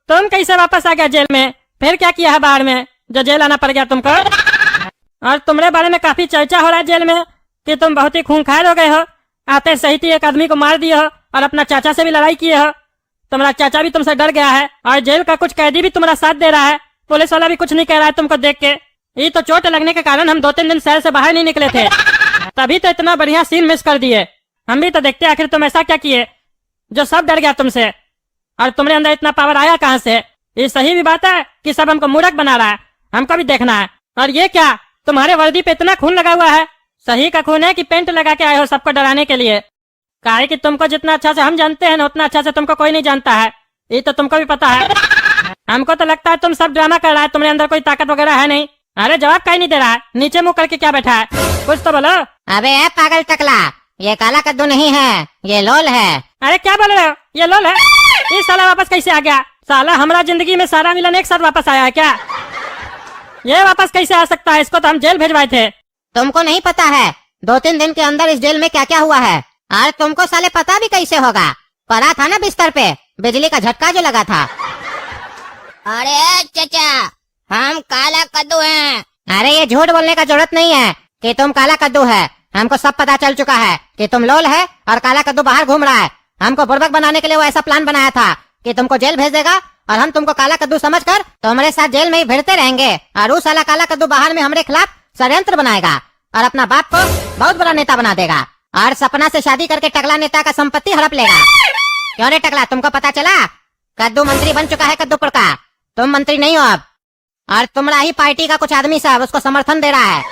तुम कैसे वापस आ गया जेल में? फिर क्या किया है बाहर में जो जेल आना पड़ गया तुमको? और तुम्हारे बारे में काफी चर्चा हो रहा है जेल में कि तुम बहुत ही खूंखार हो गए हो। आते सही थी एक आदमी को मार दिए हो और अपना चाचा से भी लड़ाई किए हो। तुम्हारा चाचा भी तुमसे डर गया है और जेल का कुछ कैदी भी तुम्हारा साथ दे रहा है। पुलिस वाला भी कुछ नहीं कह रहा है तुमको देख के। ये तो चोट लगने के कारण हम 2-3 दिन शहर से बाहर नहीं निकले थे, तभी तो इतना बढ़िया सीन मिस कर दिए। हम भी तो देखते आखिर तुम ऐसा क्या किए जो सब डर गया तुमसे, और तुम्हारे अंदर इतना पावर आया कहाँ से? ये सही भी बात है कि सब हमको मूर्ख बना रहा है? हमको भी देखना है। और ये क्या, तुम्हारे वर्दी पे इतना खून लगा हुआ है? सही का खून है कि पेंट लगा के आए हो सबको डराने के लिए? काहे कि तुमको जितना अच्छा से हम जानते हैं ना उतना अच्छा से तुमको कोई नहीं जानता है, ये तो तुमको भी पता है। हमको तो लगता है तुम सब ड्रामा कर रहा है, तुम्हारे अंदर कोई ताकत वगैरह है नहीं। अरे जवाब काहे नहीं दे रहा है? नीचे मुंह करके क्या बैठा है? कुछ तो बोलो। अबे पागल टकला, ये काला कद्दू नहीं है, ये लोल है। अरे क्या बोल रहे हो? ये लोल है? ये साला वापस कैसे आ गया? साला हमारा जिंदगी में सारा मिलन एक साथ वापस आया है क्या? ये वापस कैसे आ सकता है? इसको तो हम जेल भेजवाए थे। तुमको नहीं पता है 2-3 दिन के अंदर इस जेल में क्या क्या हुआ है? और तुमको साले पता भी कैसे होगा? पड़ा था ना बिस्तर पे बिजली का झटका जो लगा था। अरे चाचा, हम काला कद्दू हैं। अरे ये झूठ बोलने का जरूरत नहीं है कि तुम काला कद्दू है। हमको सब पता चल चुका है कि तुम लोल है और काला कद्दू बाहर घूम रहा है। हमको बुड़बक बनाने के लिए वो ऐसा प्लान बनाया था कि तुमको जेल भेज देगा और हम तुमको काला कद्दू समझकर तुम्हारे साथ जेल में ही भिड़ते रहेंगे, और उस साला काला कद्दू बाहर में हमारे खिलाफ षड्यंत्र बनाएगा और अपना बाप को बहुत बड़ा नेता बना देगा और सपना से शादी करके टकला नेता का संपत्ति हड़प लेगा। क्यों रे टकला, तुमको पता चला? कद्दू मंत्री बन चुका है कद्दूपुर का। तुम मंत्री नहीं हो अब, और तुम्हारा ही पार्टी का कुछ आदमी सब उसको समर्थन दे रहा है,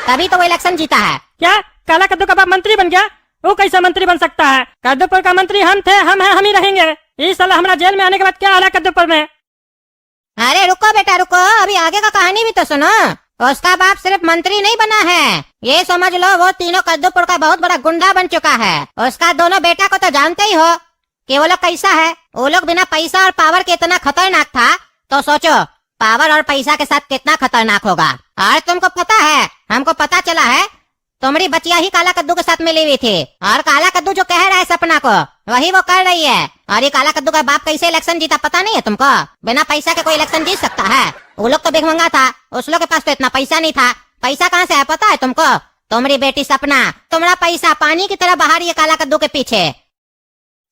तभी तो वो इलेक्शन जीता है। क्या काला कद्दू का बाप मंत्री बन गया? वो कैसा मंत्री बन सकता है? कद्दूपुर का मंत्री हम थे, हम हैं, हम ही रहेंगे। इस साल हमारा जेल में आने के बाद क्या हाल है कद्दूपुर में? अरे रुको बेटा रुको, अभी आगे का कहानी भी तो सुनो। उसका बाप सिर्फ मंत्री नहीं बना है, ये समझ लो वो तीनों कद्दूपुर का बहुत बड़ा गुंडा बन चुका है। उसका दोनों बेटा को तो जानते ही हो कि वो लोग कैसा है। वो लोग बिना पैसा और पावर के इतना खतरनाक था, तो सोचो पावर और पैसा के साथ कितना खतरनाक होगा। और तुमको पता है, हमको पता चला है तुम्हारी बचिया ही काला कद्दू के साथ मिली हुई थी, और काला कद्दू जो कह रहा है सपना को वही वो कर रही है। और ये काला कद्दू का बाप कैसे इलेक्शन जीता पता नहीं है तुमको? बिना पैसा के कोई इलेक्शन जीत सकता है? वो लोग तो भिखमंगा था, उस लोग के पास तो इतना पैसा नहीं था। पैसा कहाँ से है पता है तुमको? तुम्हारी बेटी सपना तुम्हारा पैसा पानी की तरह बहा रही है काला कद्दू के पीछे।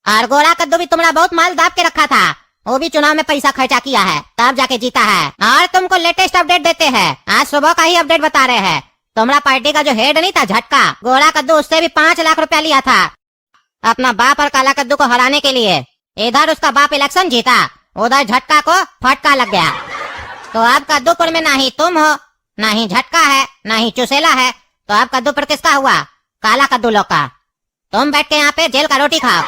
और गोरा कद्दू भी तुम्हारा बहुत माल दाब के रखा था, वो भी चुनाव में पैसा खर्चा किया है तब जाके जीता है। और तुमको लेटेस्ट अपडेट देते हैं, आज सुबह का ही अपडेट बता रहे हैं। तुम्हारा पार्टी का जो हेड नहीं था झटका गोरा कद्दू, उससे भी 5 लाख रुपया लिया था अपना बाप और काला कद्दू को हराने के लिए। इधर उसका बाप इलेक्शन जीता, उधर झटका को फटका लग गया। तो अब कद्दूपुर में ना ही तुम हो, ना ही झटका है, ना ही चुसेला है, तो अब कद्दूपुर किसका हुआ? काला कद्दू लोग का। तुम बैठ के यहाँ पे जेल का रोटी खाओ।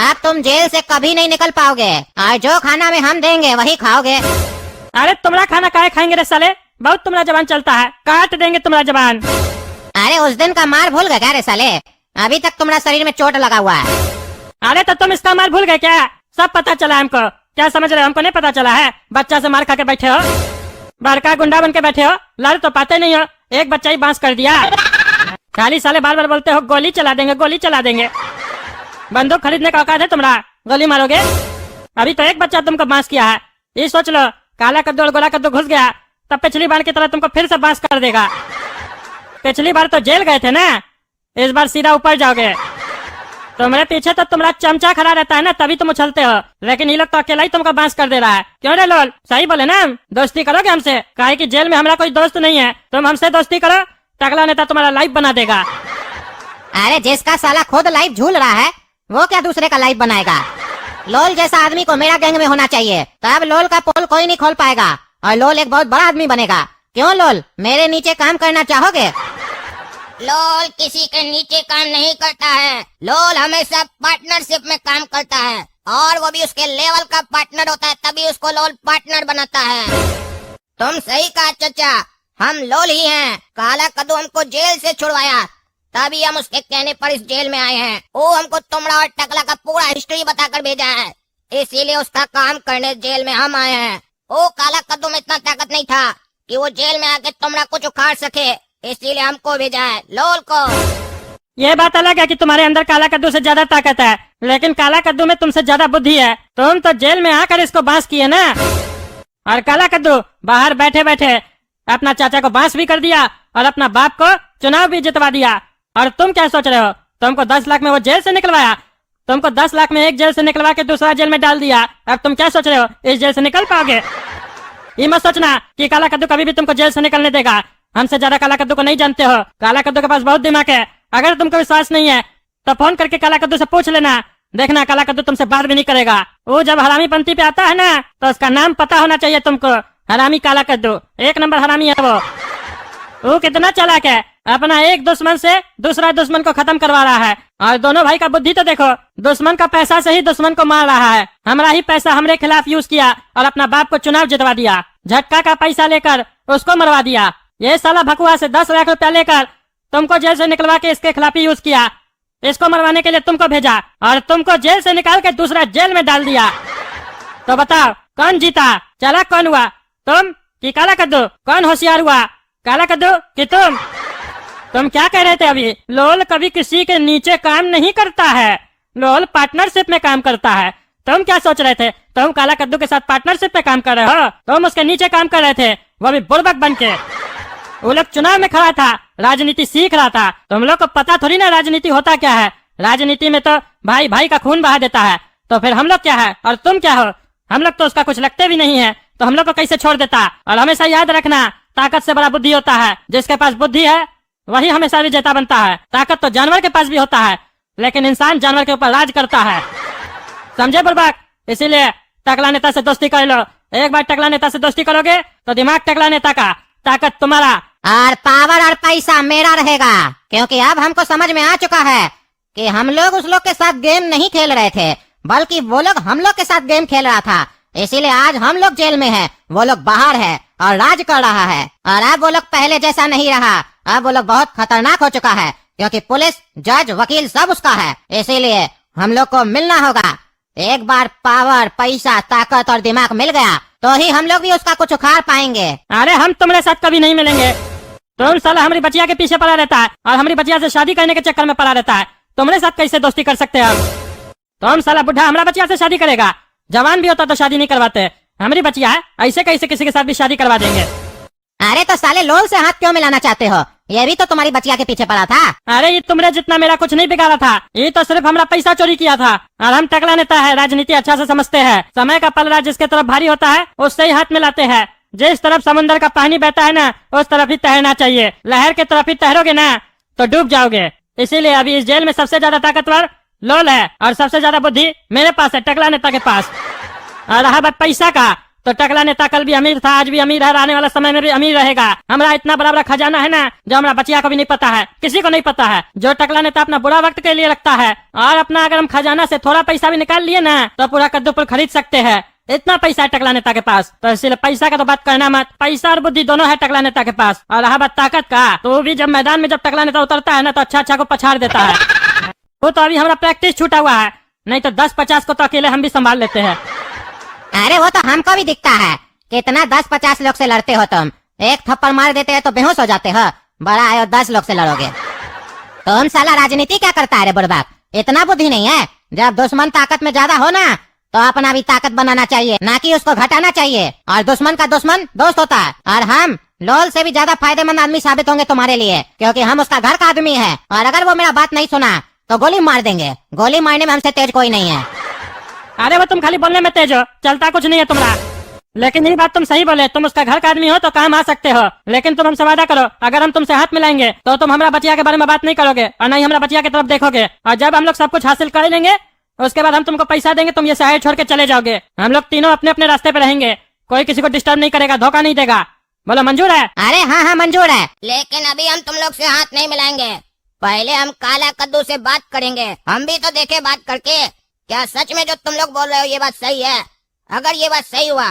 अब तुम जेल से कभी नहीं निकल पाओगे, और जो खाना में हम देंगे वही खाओगे। अरे तुम्हारा खाना काहे खाएंगे रे साले? बहुत तुम्हारा जबान चलता है, काट देंगे तुम्हारा जबान। अरे उस दिन का मार भूल गए क्या रे साले? अभी तक तुम्हारा शरीर में चोट लगा हुआ है। अरे तो तुम इसका मार भूल गए क्या? सब पता चला हमको। क्या समझ रहे हो? हमको नहीं पता चला है? बच्चा से मार खा के बैठे हो, बड़का गुंडा बन के बैठे हो, लड़ तो पाते नहीं हो, एक बच्चा ही बांस कर दिया। खाली साले बार बार बोलते हो गोली चला देंगे, गोली चला देंगे। बंदूक खरीदने का औकात है तुम्हारा? गोली मारोगे? अभी तो एक बच्चा तुमको बांस किया है। ये सोच लो काला कद्दू और गोला कद्दू घुस गया तब पिछली बार की तरह तुमको फिर से बांस कर देगा। पिछली बार तो जेल गए थे ना, इस बार सीधा ऊपर जाओगे। तुम्हारे पीछे तो तुम्हारा चमचा खड़ा रहता है ना, तभी तुम उछलते हो, लेकिन ये लोग तो अकेला ही तुमको बांस कर दे रहा है। क्यों रे लोल, सही बोले ना? दोस्ती करोगे हमसे? काहे कि जेल में हमारा कोई दोस्त नहीं है, तुम हमसे दोस्ती करो, टकला नेता तुम्हारा लाइफ बना देगा। अरे जिसका साला खुद लाइफ झूल रहा है वो क्या दूसरे का लाइफ बनाएगा? लोल जैसा आदमी को मेरा गैंग में होना चाहिए, तब लोल का पोल कोई नहीं खोल पाएगा और लोल एक बहुत बड़ा आदमी बनेगा। क्यों लोल, मेरे नीचे काम करना चाहोगे? लोल किसी के नीचे काम नहीं करता है। लोल हमेशा पार्टनरशिप में काम करता है, और वो भी उसके लेवल का पार्टनर होता है, तभी उसको लोल पार्टनर बनाता है। तुम सही कहा चाचा, हम लोल ही हैं। काला कद्दू हमको जेल से छुड़वाया, तभी हम उसके कहने पर इस जेल में आए हैं। वो हमको तुमड़ा और टकला का पूरा हिस्ट्री बताकर भेजा है, इसीलिए उसका काम करने जेल में हम आए हैं। वो काला कद्दू में इतना ताकत नहीं था कि वो जेल में आके तुमड़ा कुछ उखाड़ सके, इसीलिए हमको भेजा है, लोल को। ये बात अलग है कि तुम्हारे अंदर काला कद्दू से ज्यादा ताकत है, लेकिन काला कद्दू में तुमसे ज्यादा बुद्धि है। तुम तो जेल में आकर इसको बांस किए ना, और काला कद्दू बाहर बैठे बैठे अपना चाचा को बांस भी कर दिया और अपना बाप को चुनाव भी जितवा दिया। और तुम क्या सोच रहे हो, तुमको 10 लाख में वो जेल से निकलवाया, तुमको 10 लाख में एक जेल से निकलवा के दूसरा जेल में डाल दिया। अब तुम क्या सोच रहे हो, इस जेल से निकल पाओगे? ये मत सोचना कि काला कद्दू कभी भी तुमको जेल से निकलने देगा। हमसे ज्यादा काला कद्दू को नहीं जानते हो। काला कद्दू के पास बहुत दिमाग है। अगर तुमको विश्वास नहीं है तो फोन करके काला कद्दू से पूछ लेना, देखना काला कद्दू तुमसे बात भी नहीं करेगा। वो जब हरामी पंक्ति पे आता है ना, तो उसका नाम पता होना चाहिए तुमको, हरामी काला कद्दू। 1 नंबर हरामी है वो कितना चालाक है, अपना एक दुश्मन से दूसरा दुश्मन को खत्म करवा रहा है। और दोनों भाई का बुद्धि तो देखो, दुश्मन का पैसा से ही दुश्मन को मार रहा है। हमारा ही पैसा हमरे खिलाफ यूज किया और अपना बाप को चुनाव जितवा दिया। झटका का पैसा लेकर उसको मरवा दिया। ये साला भकुआ से 10 लाख रुपया लेकर तुमको जेल से निकलवा के इसके खिलाफ ही यूज किया। इसको मरवाने के लिए तुमको भेजा और तुमको जेल से निकाल के दूसरा जेल में डाल दिया। तो बताओ कौन जीता, चालाक कौन हुआ, तुम कि काला कद्दू? कौन होशियार हुआ, काला कद्दू कि तुम? तुम क्या कह रहे थे अभी? लोल कभी किसी के नीचे काम नहीं करता है, लोल पार्टनरशिप में काम करता है। तुम क्या सोच रहे थे, तुम काला कद्दू के साथ पार्टनरशिप में काम कर रहे हो? तुम उसके नीचे काम कर रहे थे, वो भी बुड़बक बन के। वो लोग चुनाव में खड़ा था, राजनीति सीख रहा था। तुम लोग को पता थोड़ी ना राजनीति होता क्या है। राजनीति में तो भाई भाई का खून बहा देता है। तो फिर हम लोग क्या है और तुम क्या हो? हम लोग तो उसका कुछ लगते भी नहीं है, तो हम लोग को कैसे छोड़ देता? और हमेशा याद रखना, ताकत से बड़ा बुद्धि होता है। जिसके पास बुद्धि है वही हमेशा विजेता बनता है। ताकत तो जानवर के पास भी होता है, लेकिन इंसान जानवर के ऊपर राज करता है, समझे बुड़बक? इसीलिए टकला नेता से दोस्ती कर लो। एक बार टकला नेता से दोस्ती करोगे तो दिमाग टकला नेता का, ताकत तुम्हारा, और पावर और पैसा मेरा रहेगा। क्योंकि अब हमको समझ में आ चुका है कि हम लोग उस लोग के साथ गेम नहीं खेल रहे थे, बल्कि वो लोग हम लोग के साथ गेम खेल रहा था। इसीलिए आज हम लोग जेल में हैं, वो लोग बाहर है और राज कर रहा है। और अब वो लोग पहले जैसा नहीं रहा, अब वो लोग बहुत खतरनाक हो चुका है, क्योंकि पुलिस, जज, वकील सब उसका है। इसीलिए हम लोग को मिलना होगा। एक बार पावर, पैसा, ताकत और दिमाग मिल गया तो ही हम लोग भी उसका कुछ उखाड़ पाएंगे। अरे हम तुम्हारे साथ कभी नहीं मिलेंगे। तुम साला हमारी बचिया के पीछे पड़ा रहता है और हमारी बचिया से शादी करने के चक्कर में पड़ा रहता है। तुम्हारे साथ कैसे दोस्ती कर सकते हैं? तुम साला बुढ़ा हमारा बचिया से शादी करेगा? जवान भी होता तो शादी नहीं करवाते। हमारी बचिया है, ऐसे कैसे किसी के साथ भी शादी करवा देंगे। अरे तो साले लोल से हाथ क्यों मिलाना चाहते हो? ये भी तो तुम्हारी बचिया के पीछे पड़ा था। अरे ये तुमरे जितना मेरा कुछ नहीं बिगाड़ा था, ये तो सिर्फ हमारा पैसा चोरी किया था। और हम टकला नेता है, राजनीति अच्छा से समझते हैं। समय का पलड़ा जिसके तरफ भारी होता है उससे ही हाथ मिलाते हैं। जिस तरफ समुद्र का पानी बहता है ना, उस तरफ ही तैरना चाहिए। लहर के तरफ ही तैरोगे ना तो डूब जाओगे। इसीलिए अभी इस जेल में सबसे ज्यादा ताकतवर लोल है और सबसे ज्यादा बुद्धि मेरे पास है, टकला नेता के पास। और रहा बात पैसा का, तो टकला नेता कल भी अमीर था, आज भी अमीर है, आने वाला समय में भी अमीर रहेगा। हमारा इतना बड़ा बड़ा खजाना है ना, जो हमारा बचिया को भी नहीं पता है, किसी को नहीं पता है। जो टकला नेता अपना बुरा वक्त के लिए रखता है, और अपना अगर हम खजाना से थोड़ा पैसा भी निकाल लिए ना तो पूरा कद्दूपुर खरीद सकते हैं। इतना पैसा है टकला नेता के पास। तो इसलिए पैसा का तो बात करना मत, पैसा और बुद्धि दोनों है टकला नेता के पास। और रहा बात ताकत का, तो भी जब मैदान में जब टकला नेता उतरता है ना तो अच्छा अच्छा को पछाड़ देता है। वो तो अभी हमारा प्रैक्टिस छूटा हुआ है, नहीं तो 10-50 को तो अकेले हम भी संभाल लेते हैं। अरे वो तो हमको भी दिखता है, कितना 10-50 लोग से लड़ते हो तुम। एक थप्पड़ मार देते हैं तो बेहोश हो जाते हो, बड़ा आयो 10 लोग से लड़ोगे। तुम साला राजनीति क्या करता है रे बुड़बक? इतना बुद्धि नहीं है? जब दुश्मन ताकत में ज्यादा हो ना तो अपना भी ताकत बनाना चाहिए, ना कि उसको घटाना चाहिए। और दुश्मन का दुश्मन दोस्त होता है। और हम लोल से भी ज्यादा फायदेमंद आदमी साबित होंगे तुम्हारे लिए, क्योंकि हम उसका घर का आदमी है। और अगर वो मेरा बात नहीं सुना तो गोली मार देंगे। गोली मारने में हमसे तेज कोई नहीं है। अरे वो तुम खाली बोलने में तेज हो, चलता कुछ नहीं है तुम्हारा। लेकिन ये बात तुम सही बोले, तुम उसका घर का आदमी हो तो काम आ सकते हो। लेकिन तुम हमसे वादा करो, अगर हम तुमसे हाथ मिलाएंगे तो तुम हमारा बचिया के बारे में बात नहीं करोगे और नहीं हमारा बचिया की तरफ देखोगे। और जब हम लोग सब कुछ हासिल कर लेंगे उसके बाद हम तुमको पैसा देंगे, तुम ये शहर छोड़ के चले जाओगे। हम लोग तीनों अपने अपने रास्ते पे रहेंगे, कोई किसी को डिस्टर्ब नहीं करेगा, धोखा नहीं देगा। बोलो मंजूर है? अरे हाँ हाँ मंजूर है। लेकिन अभी हम तुम लोग से हाथ नहीं मिलाएंगे, पहले हम काला कद्दू से बात करेंगे। हम भी तो देखे बात करके क्या सच में जो तुम लोग बोल रहे हो ये बात सही है। अगर ये बात सही हुआ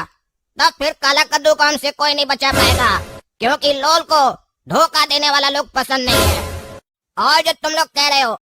तब फिर काला कद्दू को हमसे कोई नहीं बचा पाएगा, क्योंकि लोल को धोखा देने वाला लोग पसंद नहीं है। और जो तुम लोग कह रहे हो